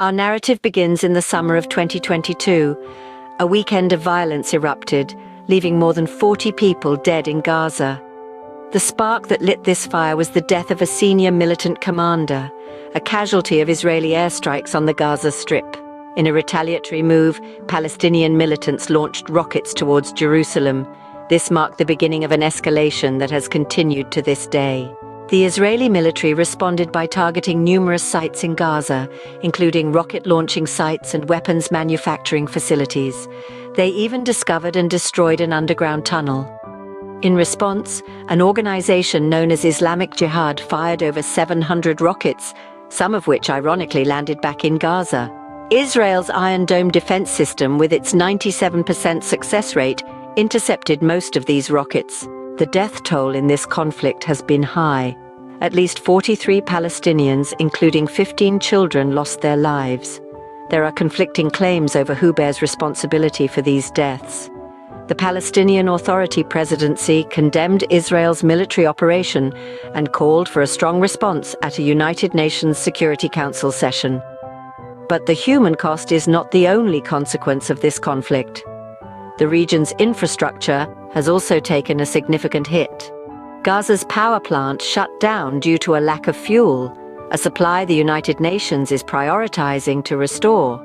Our narrative begins in the summer of 2022. A weekend of violence erupted, leaving more than 40 people dead in Gaza. The spark that lit this fire was the death of a senior militant commander, a casualty of Israeli airstrikes on the Gaza Strip. In a retaliatory move, Palestinian militants launched rockets towards Jerusalem. This marked the beginning of an escalation that has continued to this day. The Israeli military responded by targeting numerous sites in Gaza, including rocket launching sites and weapons manufacturing facilities. They even discovered and destroyed an underground tunnel. In response, an organization known as Islamic Jihad fired over 700 rockets, some of which ironically landed back in Gaza. Israel's Iron Dome defense system, with its 97% success rate, intercepted most of these rockets. The death toll in this conflict has been high. At least 43 Palestinians, including 15 children, lost their lives. There are conflicting claims over who bears responsibility for these deaths. The Palestinian Authority presidency condemned Israel's military operation and called for a strong response at a United Nations Security Council session. But the human cost is not the only consequence of this conflict. The region's infrastructure has also taken a significant hit. Gaza's power plant shut down due to a lack of fuel, a supply the United Nations is prioritizing to restore.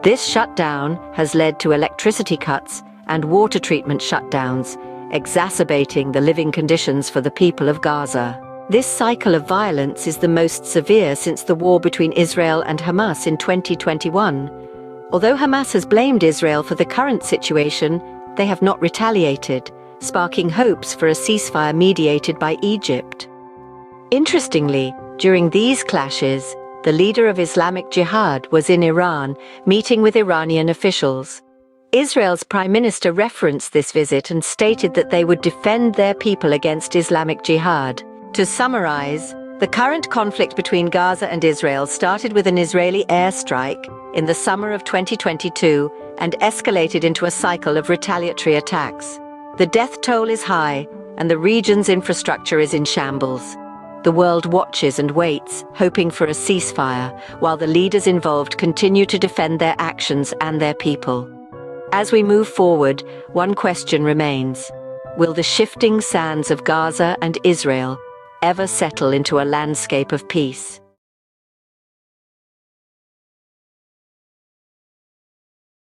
This shutdown has led to electricity cuts and water treatment shutdowns, exacerbating the living conditions for the people of Gaza. This cycle of violence is the most severe since the war between Israel and Hamas in 2021. Although Hamas has blamed Israel for the current situation, they have not retaliated, sparking hopes for a ceasefire mediated by Egypt. Interestingly, during these clashes, the leader of Islamic Jihad was in Iran, meeting with Iranian officials. Israel's Prime Minister referenced this visit and stated that they would defend their people against Islamic Jihad. To summarize, the current conflict between Gaza and Israel started with an Israeli airstrike in the summer of 2022 and escalated into a cycle of retaliatory attacks. The death toll is high, and the region's infrastructure is in shambles. The world watches and waits, hoping for a ceasefire, while the leaders involved continue to defend their actions and their people. As we move forward, one question remains: will the shifting sands of Gaza and Israel ever settle into a landscape of peace?